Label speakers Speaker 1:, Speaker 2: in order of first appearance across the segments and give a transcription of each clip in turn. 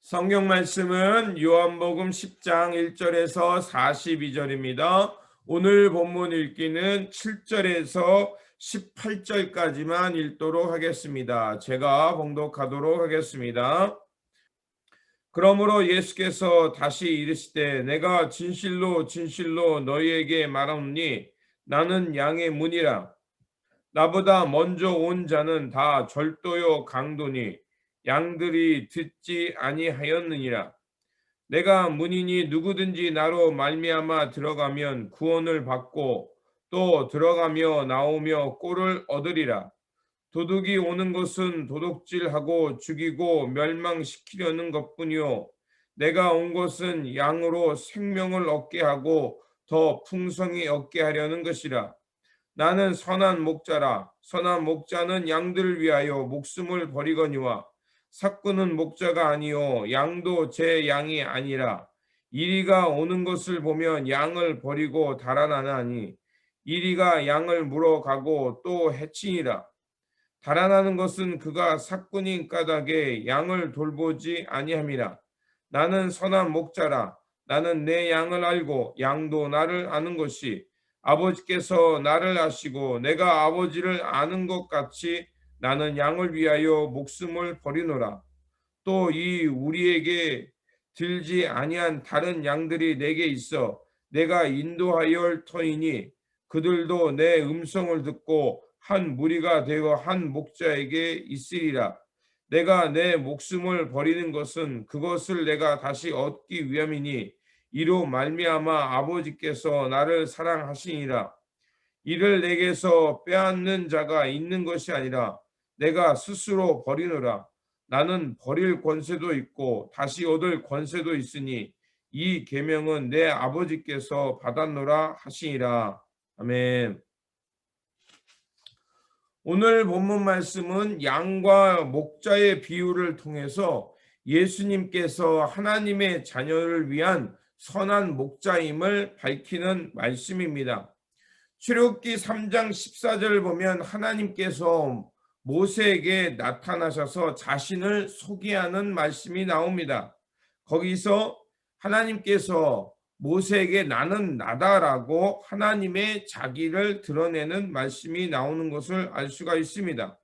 Speaker 1: 성경 말씀은 요한복음 10장 1절에서 42절입니다. 오늘 본문 읽기는 7절에서 18절까지만 읽도록 하겠습니다. 제가 봉독하도록 하겠습니다. 그러므로 예수께서 다시 이르시되 내가 진실로 진실로 너희에게 말하노니 나는 양의 문이라. 나보다 먼저 온 자는 다 절도요 강도니 양들이 듣지 아니하였느니라. 내가 문이니 누구든지 나로 말미암아 들어가면 구원을 받고 또 들어가며 나오며 꼴을 얻으리라. 도둑이 오는 것은 도둑질하고 죽이고 멸망시키려는 것뿐이요 내가 온 것은 양으로 생명을 얻게 하고 더 풍성히 얻게 하려는 것이라. 나는 선한 목자라. 선한 목자는 양들을 위하여 목숨을 버리거니와 삭구는 목자가 아니요 양도 제 양이 아니라. 이리가 오는 것을 보면 양을 버리고 달아나나니 이리가 양을 물어가고 또 해치니라. 달아나는 것은 그가 삭군인 까닭에 양을 돌보지 아니함이라. 나는 선한 목자라. 나는 내 양을 알고 양도 나를 아는 것이 아버지께서 나를 아시고 내가 아버지를 아는 것 같이 나는 양을 위하여 목숨을 버리노라. 또 이 우리에게 들지 아니한 다른 양들이 내게 있어 내가 인도하여 터이니 그들도 내 음성을 듣고 한 무리가 되어 한 목자에게 있으리라. 내가 내 목숨을 버리는 것은 그것을 내가 다시 얻기 위함이니 이로 말미암아 아버지께서 나를 사랑하시니라. 이를 내게서 빼앗는 자가 있는 것이 아니라 내가 스스로 버리노라. 나는 버릴 권세도 있고 다시 얻을 권세도 있으니 이 계명은 내 아버지께서 받았노라 하시니라. 아멘. 오늘 본문 말씀은 양과 목자의 비유를 통해서 예수님께서 하나님의 자녀를 위한 선한 목자임을 밝히는 말씀입니다. 출애굽기 3장 14절을 보면 하나님께서 모세에게 나타나셔서 자신을 소개하는 말씀이 나옵니다. 거기서 하나님께서 모세에게 나는 나다라고 하나님의 자기를 드러내는 말씀이 나오는 것을 알 수가 있습니다.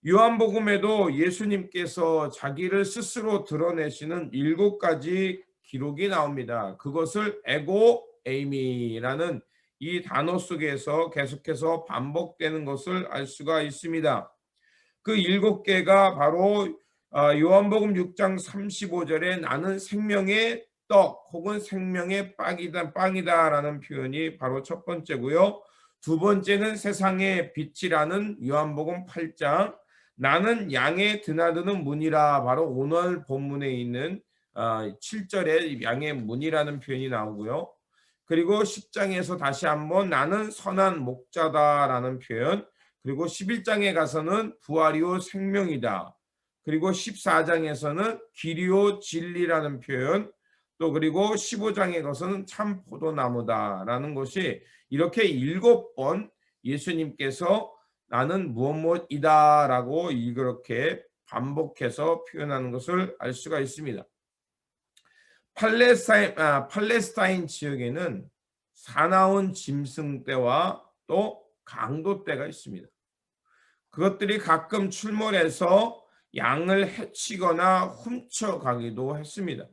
Speaker 1: 요한복음에도 예수님께서 자기를 스스로 드러내시는 7가지 기록이 나옵니다. 그것을 에고 에이미라는 이 단어 속에서 계속해서 반복되는 것을 알 수가 있습니다. 그 7개가 바로 요한복음 6장 35절에 나는 생명의 떡 혹은 생명의 빵이다라는 표현이 바로 첫 번째고요. 두 번째는 세상의 빛이라는 요한복음 8장 나는 양의 드나드는 문이라 바로 오늘 본문에 있는 7절에 양의 문이라는 표현이 나오고요. 그리고 10장에서 다시 한번 나는 선한 목자다라는 표현, 그리고 11장에 가서는 부활이요 생명이다. 그리고 14장에서는 길이요 진리라는 표현, 또 그리고 15장에 가서는 참 포도나무다라는 것이 이렇게 7번 예수님께서 나는 무엇이다라고 이렇게 반복해서 표현하는 것을 알 수가 있습니다. 팔레스타인 지역에는 사나운 짐승떼와 또 강도떼가 있습니다. 그것들이 가끔 출몰해서 양을 해치거나 훔쳐가기도 했습니다.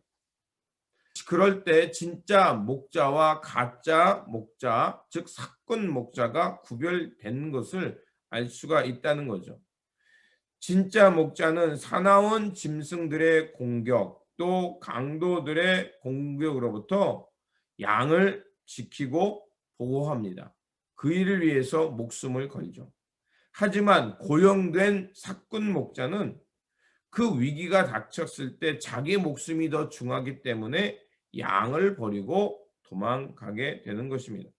Speaker 1: 그럴 때 진짜 목자와 가짜 목자, 즉 삭군 목자가 구별된 것을 알 수가 있다는 거죠. 진짜 목자는 사나운 짐승들의 공격, 또 강도들의 공격으로부터 양을 지키고 보호합니다. 그 일을 위해서 목숨을 걸죠. 하지만 고용된 삭군 목자는 그 위기가 닥쳤을 때 자기 목숨이 더 중하기 때문에 양을 버리고 도망가게 되는 것입니다.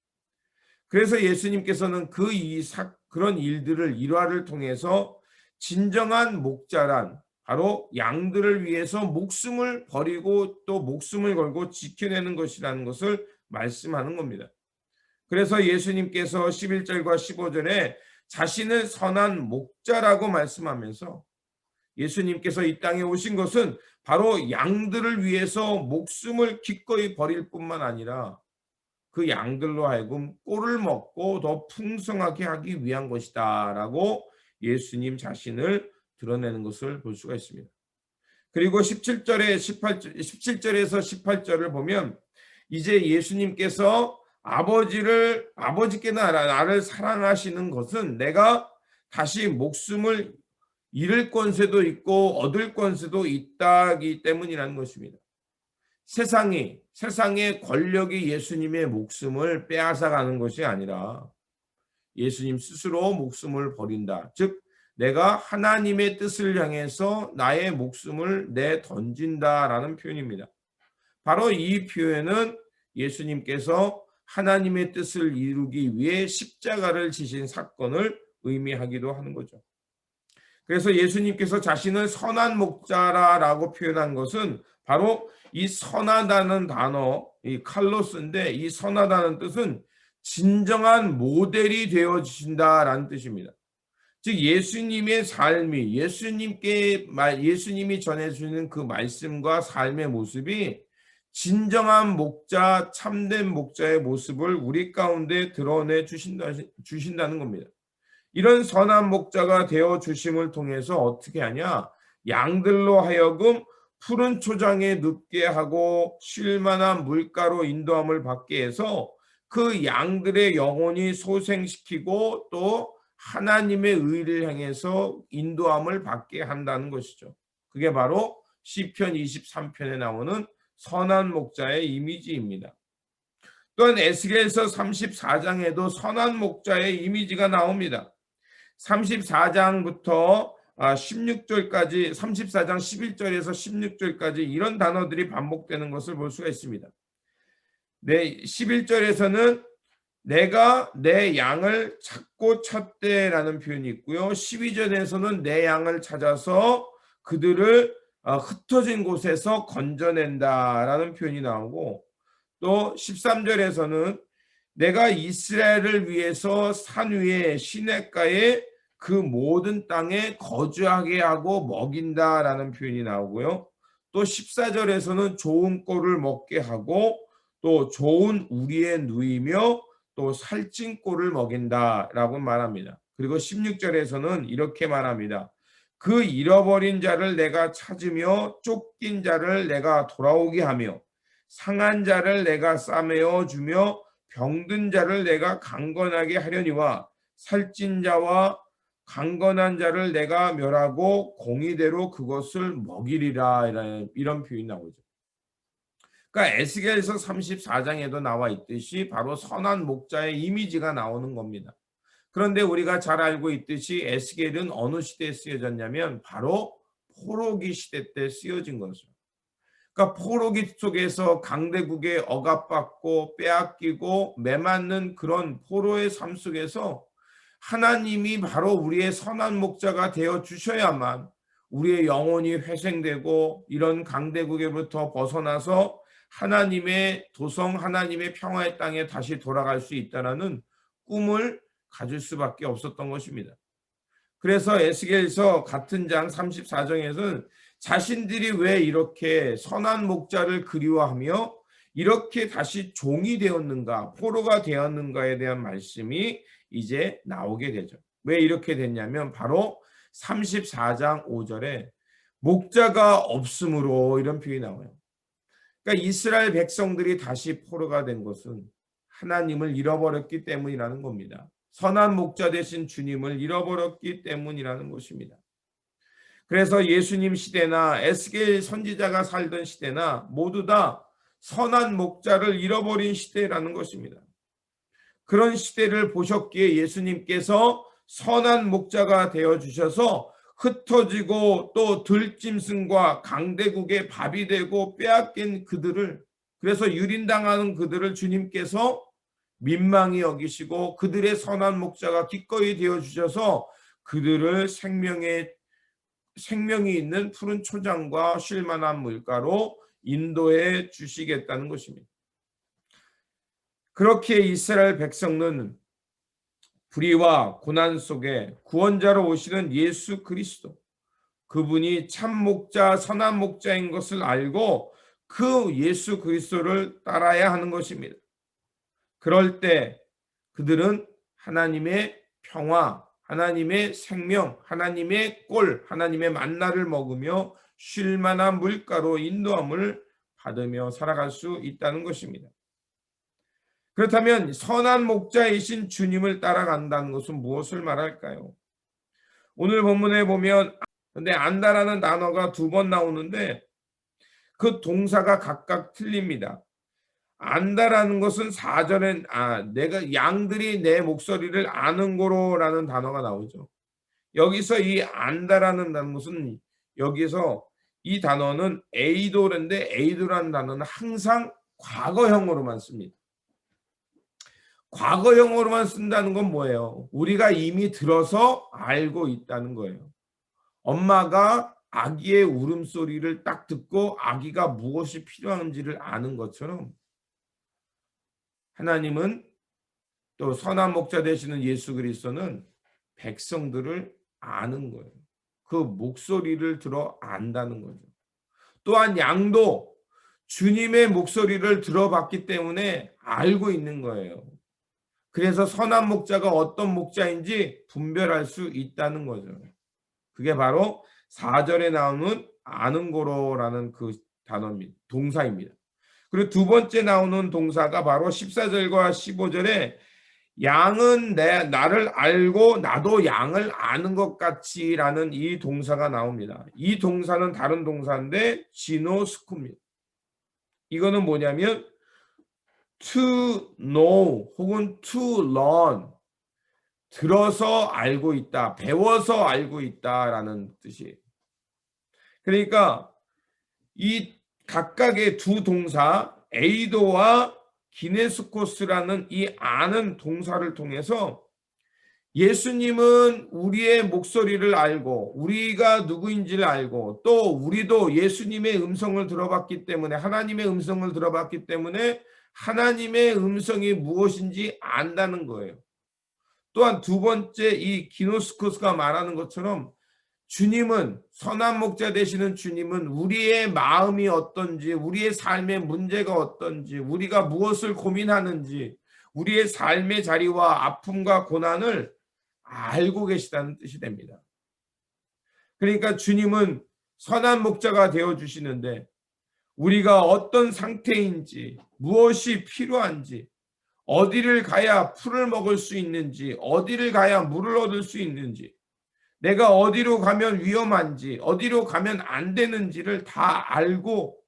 Speaker 1: 그래서 예수님께서는 그런 일들을 일화를 통해서 진정한 목자란 바로 양들을 위해서 목숨을 버리고 또 목숨을 걸고 지켜내는 것이라는 것을 말씀하는 겁니다. 그래서 예수님께서 11절과 15절에 자신을 선한 목자라고 말씀하면서 예수님께서 이 땅에 오신 것은 바로 양들을 위해서 목숨을 기꺼이 버릴 뿐만 아니라 그 양들로 하여금 꼴을 먹고 더 풍성하게 하기 위한 것이다라고 예수님 자신을 드러내는 것을 볼 수가 있습니다. 그리고 17절에서 18절을 보면 이제 예수님께서 아버지께나 나를 사랑하시는 것은 내가 다시 목숨을 잃을 권세도 있고 얻을 권세도 있다기 때문이라는 것입니다. 세상의 권력이 예수님의 목숨을 빼앗아가는 것이 아니라 예수님 스스로 목숨을 버린다. 즉 내가 하나님의 뜻을 향해서 나의 목숨을 내던진다라는 표현입니다. 바로 이 표현은 예수님께서 하나님의 뜻을 이루기 위해 십자가를 지신 사건을 의미하기도 하는 거죠. 그래서 예수님께서 자신을 선한 목자라고 표현한 것은 바로 이 선하다는 단어, 이 칼로스인데 이 선하다는 뜻은 진정한 모델이 되어 주신다라는 뜻입니다. 즉 예수님의 삶이 예수님이 전해주는 그 말씀과 삶의 모습이 진정한 목자, 참된 목자의 모습을 우리 가운데 드러내 주신다는 겁니다. 이런 선한 목자가 되어 주심을 통해서 어떻게 하냐? 양들로 하여금 푸른 초장에 눕게 하고 쉴 만한 물가로 인도함을 받게 해서 그 양들의 영혼이 소생시키고 또 하나님의 의를 향해서 인도함을 받게 한다는 것이죠. 그게 바로 시편 23편에 나오는 선한 목자의 이미지입니다. 또한 에스겔서 34장에도 선한 목자의 이미지가 나옵니다. 34장부터 16절까지 34장 11절에서 16절까지 이런 단어들이 반복되는 것을 볼 수가 있습니다. 11절에서는 내가 내 양을 찾고 찾되라는 표현이 있고요. 12절에서는 내 양을 찾아서 그들을 흩어진 곳에서 건져낸다라는 표현이 나오고 또 13절에서는 내가 이스라엘을 위해서 산 위에 시냇가에 그 모든 땅에 거주하게 하고 먹인다라는 표현이 나오고요. 또 14절에서는 좋은 꼴을 먹게 하고 또 좋은 우리에 누이며 또 살찐 꼴을 먹인다라고 말합니다. 그리고 16절에서는 이렇게 말합니다. 그 잃어버린 자를 내가 찾으며 쫓긴 자를 내가 돌아오게 하며 상한 자를 내가 싸매어 주며 병든 자를 내가 강건하게 하려니와 살찐 자와 강건한 자를 내가 멸하고 공의대로 그것을 먹이리라 이런 표현이 나오죠. 그러니까 에스겔서 34장에도 나와 있듯이 바로 선한 목자의 이미지가 나오는 겁니다. 그런데 우리가 잘 알고 있듯이 에스겔은 어느 시대에 쓰여졌냐면 바로 포로기 시대 때 쓰여진 거죠. 그러니까 포로기 속에서 강대국에 억압받고 빼앗기고 매맞는 그런 포로의 삶 속에서 하나님이 바로 우리의 선한 목자가 되어 주셔야만 우리의 영혼이 회생되고 이런 강대국에부터 벗어나서 하나님의 도성, 하나님의 평화의 땅에 다시 돌아갈 수 있다라는 꿈을 가질 수밖에 없었던 것입니다. 그래서 에스겔서 같은 장 34장에서는 자신들이 왜 이렇게 선한 목자를 그리워하며 이렇게 다시 종이 되었는가, 포로가 되었는가에 대한 말씀이 이제 나오게 되죠. 왜 이렇게 됐냐면 바로 34장 5절에 목자가 없으므로 이런 표현이 나와요. 그러니까 이스라엘 백성들이 다시 포로가 된 것은 하나님을 잃어버렸기 때문이라는 겁니다. 선한 목자 되신 주님을 잃어버렸기 때문이라는 것입니다. 그래서 예수님 시대나 에스겔 선지자가 살던 시대나 모두 다 선한 목자를 잃어버린 시대라는 것입니다. 그런 시대를 보셨기에 예수님께서 선한 목자가 되어주셔서 흩어지고 또 들짐승과 강대국의 밥이 되고 빼앗긴 그들을, 그래서 유린당하는 그들을 주님께서 민망히 여기시고 그들의 선한 목자가 기꺼이 되어주셔서 그들을 생명이 있는 푸른 초장과 쉴만한 물가로 인도해 주시겠다는 것입니다. 그렇게 이스라엘 백성은 불의와 고난 속에 구원자로 오시는 예수 그리스도, 그분이 참 목자, 선한 목자인 것을 알고 그 예수 그리스도를 따라야 하는 것입니다. 그럴 때 그들은 하나님의 평화, 하나님의 생명, 하나님의 꼴, 하나님의 만나를 먹으며 쉴 만한 물가로 인도함을 받으며 살아갈 수 있다는 것입니다. 그렇다면 선한 목자이신 주님을 따라간다는 것은 무엇을 말할까요? 오늘 본문에 보면 근데 안다라는 단어가 2번 나오는데 그 동사가 각각 틀립니다. 안다라는 것은 4절엔 내가 양들이 내 목소리를 아는 고로라는 단어가 나오죠. 여기서 이 안다라는 것은 여기서 이 단어는 에이도인데 에이도라는 단어는 항상 과거형으로만 씁니다. 과거형으로만 쓴다는 건 뭐예요? 우리가 이미 들어서 알고 있다는 거예요. 엄마가 아기의 울음소리를 딱 듣고 아기가 무엇이 필요한지를 아는 것처럼 하나님은 또 선한 목자 되시는 예수 그리스도는 백성들을 아는 거예요. 그 목소리를 들어 안다는 거죠. 또한 양도 주님의 목소리를 들어봤기 때문에 알고 있는 거예요. 그래서 선한 목자가 어떤 목자인지 분별할 수 있다는 거죠. 그게 바로 4절에 나오는 아는 고로라는 그 단어입니다. 동사입니다. 그리고 2번째 나오는 동사가 바로 14절과 15절에 양은 나를 알고 나도 양을 아는 것 같이라는 이 동사가 나옵니다. 이 동사는 다른 동사인데 지노스쿠입니다. 이거는 뭐냐면 to know 혹은 to learn, 들어서 알고 있다, 배워서 알고 있다라는 뜻이에요. 그러니까 이 각각의 두 동사 에이도와 기네스코스라는 이 아는 동사를 통해서 예수님은 우리의 목소리를 알고 우리가 누구인지를 알고 또 우리도 예수님의 음성을 들어봤기 때문에 하나님의 음성을 들어봤기 때문에 하나님의 음성이 무엇인지 안다는 거예요. 또한 2번째 이 기노스코스가 말하는 것처럼 주님은 선한 목자 되시는 주님은 우리의 마음이 어떤지 우리의 삶의 문제가 어떤지 우리가 무엇을 고민하는지 우리의 삶의 자리와 아픔과 고난을 알고 계시다는 뜻이 됩니다. 그러니까 주님은 선한 목자가 되어주시는데 우리가 어떤 상태인지 무엇이 필요한지 어디를 가야 풀을 먹을 수 있는지 어디를 가야 물을 얻을 수 있는지 내가 어디로 가면 위험한지 어디로 가면 안 되는지를 다 알고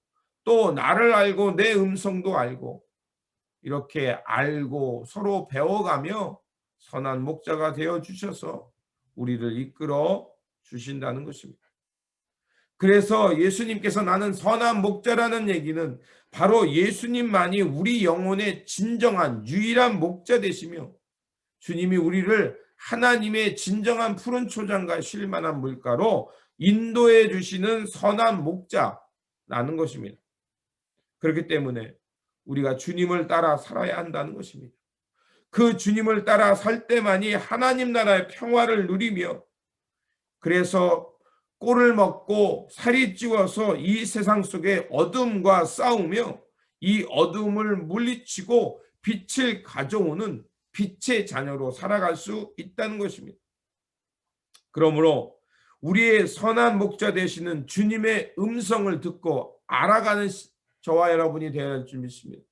Speaker 1: 또 나를 알고 내 음성도 알고 이렇게 알고 서로 배워가며 선한 목자가 되어주셔서 우리를 이끌어 주신다는 것입니다. 그래서 예수님께서 나는 선한 목자라는 얘기는 바로 예수님만이 우리 영혼의 진정한 유일한 목자 되시며 주님이 우리를 하나님의 진정한 푸른 초장과 쉴만한 물가로 인도해 주시는 선한 목자라는 것입니다. 그렇기 때문에 우리가 주님을 따라 살아야 한다는 것입니다. 그 주님을 따라 살 때만이 하나님 나라의 평화를 누리며 그래서 꼴을 먹고 살이 찌워서 이 세상 속에 어둠과 싸우며 이 어둠을 물리치고 빛을 가져오는 빛의 자녀로 살아갈 수 있다는 것입니다. 그러므로 우리의 선한 목자 되시는 주님의 음성을 듣고 알아가는 저와 여러분이 되어야 할 줄 믿습니다.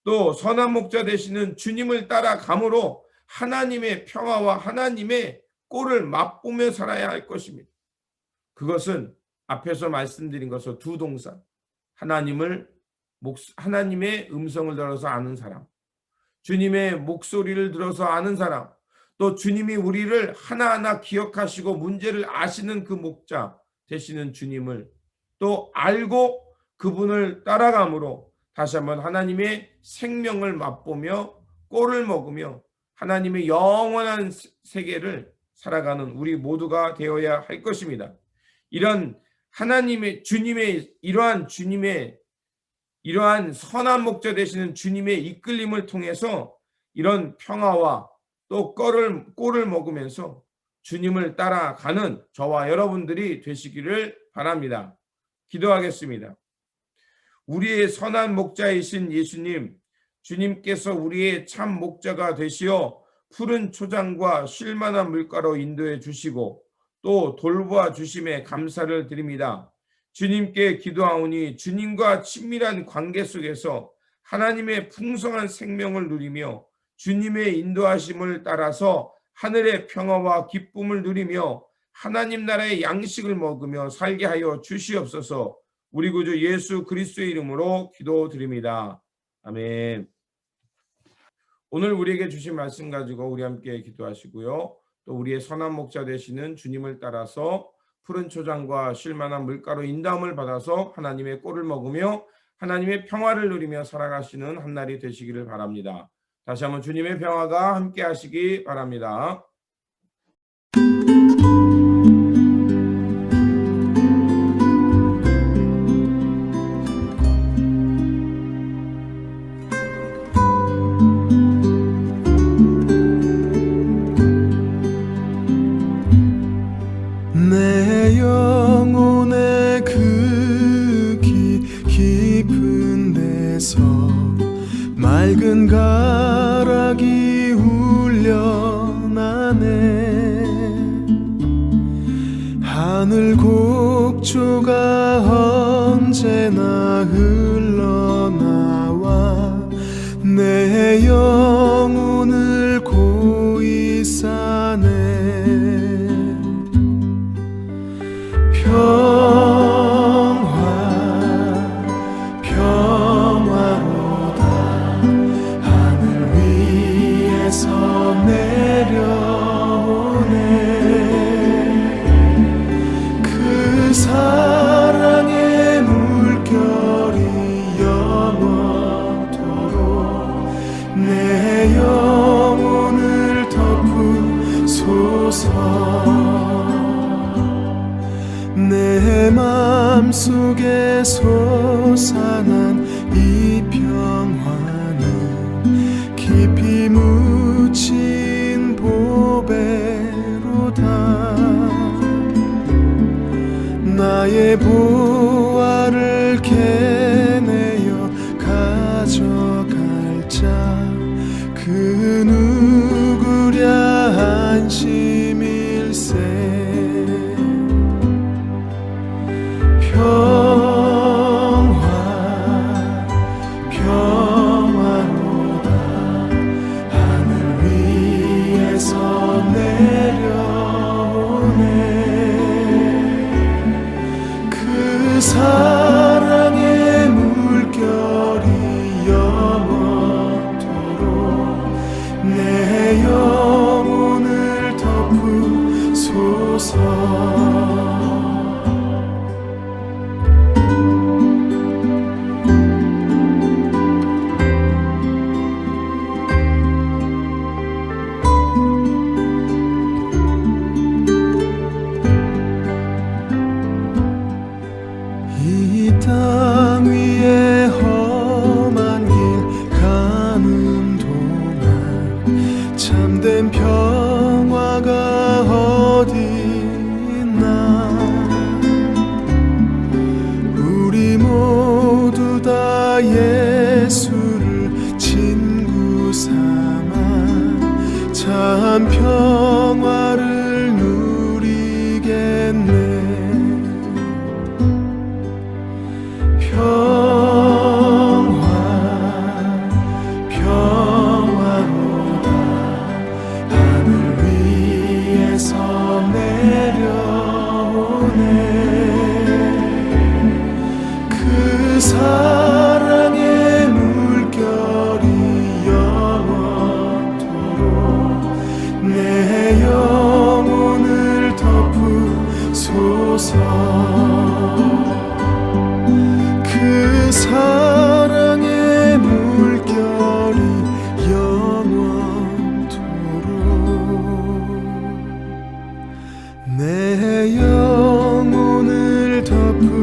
Speaker 1: 또 선한 목자 되시는 주님을 따라감으로 하나님의 평화와 하나님의 꼴을 맛보며 살아야 할 것입니다. 그것은 앞에서 말씀드린 것으로 두 동사 하나님의 음성을 들어서 아는 사람 주님의 목소리를 들어서 아는 사람 또 주님이 우리를 하나하나 기억하시고 문제를 아시는 그 목자 되시는 주님을 또 알고 그분을 따라감으로 다시 한번 하나님의 생명을 맛보며 꼴을 먹으며 하나님의 영원한 세계를 살아가는 우리 모두가 되어야 할 것입니다. 이런 하나님의 주님의 이러한 선한 목자 되시는 주님의 이끌림을 통해서 이런 평화와 또 꼴을 먹으면서 주님을 따라가는 저와 여러분들이 되시기를 바랍니다. 기도하겠습니다. 우리의 선한 목자이신 예수님, 주님께서 우리의 참 목자가 되시어 푸른 초장과 쉴만한 물가로 인도해 주시고 또 돌보아 주심에 감사를 드립니다. 주님께 기도하오니 주님과 친밀한 관계 속에서 하나님의 풍성한 생명을 누리며 주님의 인도하심을 따라서 하늘의 평화와 기쁨을 누리며 하나님 나라의 양식을 먹으며 살게 하여 주시옵소서. 우리 구주 예수 그리스도의 이름으로 기도드립니다. 아멘. 오늘 우리에게 주신 말씀 가지고 우리 함께 기도하시고요. 또 우리의 선한 목자 되시는 주님을 따라서 푸른 초장과 쉴만한 물가로 인도함을 받아서 하나님의 꼴을 먹으며 하나님의 평화를 누리며 살아가시는 한 날이 되시기를 바랍니다. 다시 한번 주님의 평화가 함께 하시기 바랍니다.
Speaker 2: 내 영혼의 그 깊은 데서 맑은 가락이 울려나네. 하늘 곡조가 언제나 흘러나와 내 영혼을 고이 싸네. 평화로다. 하늘 위에서 내려오네. 그 사랑의 물결이 영원토록 내 영혼을 덮으소서. 내 맘속에 솟아난 이 평화는 깊이 묻힌 보배로다. 나의 보화를 캐내어 가져갈 자 그 누구랴 안심일세. 평화로다. 하늘 위에서 내려오네. 그 사랑의 물결이 영원토록 내 영혼을 덮으소서. 이 땅 위에 험한 길 가는 동안 참된 평화가 어디 있나. 우리 모두 다 예수를 친구 삼아 참 평화를 누리겠네. 평화로다. 하늘 위에서 내려오네. 그 사랑의 물결이 영원토록 내 영혼을 덮으소서. 그 사랑의 물결이 영원토록 내 영혼을 덮으소서.